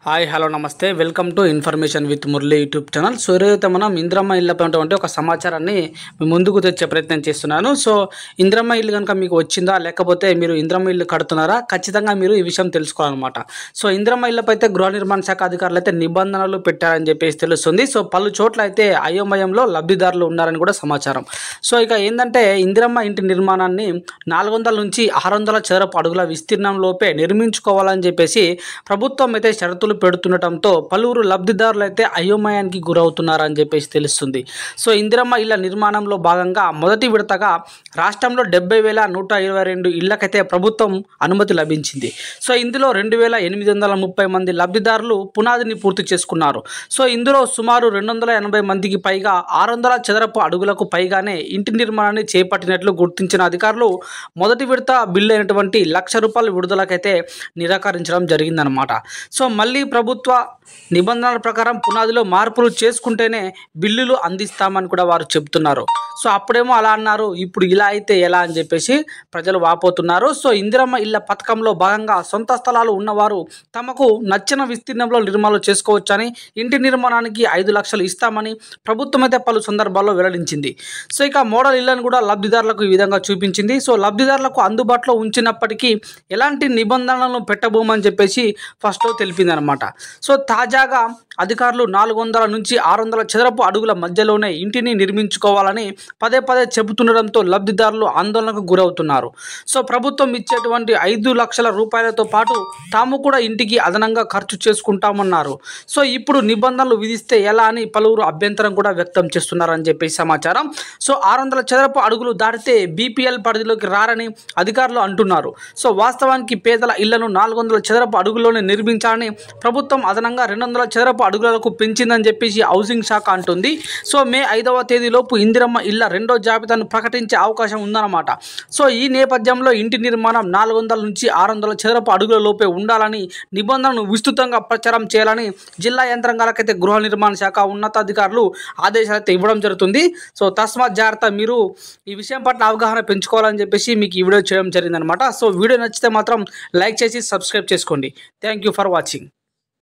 Hi hello నమస్తే welcome to information with Murali YouTube channel. So ఈరోజైతే మనం ఇంద్రమ్మ ఇళ్ళపై ఉన్నటువంటి ఒక సమాచారాన్ని మీ ముందుకు తెచ్చే ప్రయత్నం చేస్తున్నాను. సో ఇంద్రమ్మ ఇల్లు కనుక మీకు వచ్చిందా, లేకపోతే మీరు ఇంద్రమ్మ ఇల్లు కడుతున్నారా, ఖచ్చితంగా మీరు ఈ విషయం తెలుసుకోవాలన్నమాట. సో ఇంద్రమ్మ ఇళ్ళపై అయితే గృహ నిర్మాణ శాఖ అధికారులు అయితే నిబంధనలు పెట్టారని చెప్పేసి తెలుస్తుంది. సో పలు చోట్ల అయితే అయోమయంలో లబ్ధిదారులు ఉన్నారని కూడా సమాచారం. సో ఇక ఏంటంటే ఇందిరమ్మ ఇంటి నిర్మాణాన్ని 400 నుంచి 600 చదరపు అడుగుల విస్తీర్ణంలోపే నిర్మించుకోవాలని చెప్పేసి ప్రభుత్వం అయితే షరతులు పెడుతుండటంతో పలువురు లబ్ధిదారులు అయితే అయోమయానికి గురవుతున్నారని చెప్పేసి తెలుస్తుంది. సో ఇందిరమ్మ ఇళ్ల నిర్మాణంలో భాగంగా మొదటి విడతగా రాష్ట్రంలో 70,122 ఇళ్లకైతే ప్రభుత్వం అనుమతి లభించింది. సో ఇందులో 2,830 మంది లబ్ధిదారులు పునాదిని పూర్తి చేసుకున్నారు. సో ఇందులో సుమారు 280 మందికి పైగా 600 చదరపు అడుగులకు పైగానే ఇంటి నిర్మాణాన్ని చేపట్టినట్లు గుర్తించిన అధికారులు మొదటి విడత బిల్లు అయినటువంటి ₹1,00,000 విడుదలకైతే నిరాకరించడం జరిగిందనమాట. సో మళ్ళీ ప్రభుత్వ నిబంధనల ప్రకారం పునాదిలో మార్పులు చేసుకుంటేనే బిల్లులు అందిస్తామని కూడా వారు చెబుతున్నారు. సో అప్పుడేమో అలా అన్నారు, ఇప్పుడు ఇలా అయితే ఎలా అని చెప్పేసి ప్రజలు వాపోతున్నారు. సో ఇందిరమ్మ ఇళ్ల పథకంలో భాగంగా సొంత స్థలాలు ఉన్నవారు తమకు నచ్చిన విస్తీర్ణంలో నిర్మాణాలు చేసుకోవచ్చని, ఇంటి నిర్మాణానికి 5 లక్షలు ఇస్తామని ప్రభుత్వం అయితే పలు సందర్భాల్లో వెల్లడించింది. సో ఇక మోడల్ ఇళ్లను కూడా లబ్ధిదారులకు ఈ విధంగా చూపించింది. సో లబ్ధిదారులకు అందుబాటులో ఉంచినప్పటికీ ఎలాంటి నిబంధనలను పెట్టబోమని చెప్పేసి ఫస్ట్లో తెలిపింది అనమాట. సో తాజాగా అధికారులు 400 నుంచి 600 చదరపు అడుగుల మధ్యలోనే ఇంటిని నిర్మించుకోవాలని పదే పదే చెబుతుండడంతో లబ్ధిదారులు ఆందోళనకు గురవుతున్నారు. సో ప్రభుత్వం ఇచ్చేటువంటి 5 లక్షల రూపాయలతో పాటు తాము కూడా ఇంటికి అదనంగా ఖర్చు చేసుకుంటామన్నారు. సో ఇప్పుడు నిబంధనలు విధిస్తే ఎలా అని పలువురు అభ్యంతరం కూడా వ్యక్తం చేస్తున్నారని చెప్పేసి సమాచారం. సో 600 చదరపు అడుగులు దాటితే బీపీఎల్ పరిధిలోకి రారని అధికారులు అంటున్నారు. సో వాస్తవానికి పేదల ఇళ్లను 400 చదరపు అడుగుల్లోనే నిర్మించాలని ప్రభుత్వం అదనంగా 200 చదరపు అడుగులకు పెంచిందని చెప్పేసి హౌసింగ్ శాఖ అంటుంది. సో మే 5వ తేదీలోపు ఇందిరమ్మ ఇళ్ల రెండో జాబితాను ప్రకటించే అవకాశం ఉందన్నమాట. సో ఈ నేపథ్యంలో ఇంటి నిర్మాణం 400 నుంచి 600 చదరపు అడుగుల లోపే ఉండాలని నిబంధనలను విస్తృతంగా ప్రచారం చేయాలని జిల్లా యంత్రాంగాలకైతే గృహ నిర్మాణ శాఖ ఉన్నతాధికారులు ఆదేశాలు అయితే ఇవ్వడం జరుగుతుంది. సో తస్మాత్ జాగ్రత్త, మీరు ఈ విషయం పట్ల అవగాహన పెంచుకోవాలని చెప్పేసి మీకు ఈ వీడియో చేయడం జరిగిందనమాట. సో వీడియో నచ్చితే మాత్రం లైక్ చేసి సబ్స్క్రైబ్ చేసుకోండి. Thank you for watching.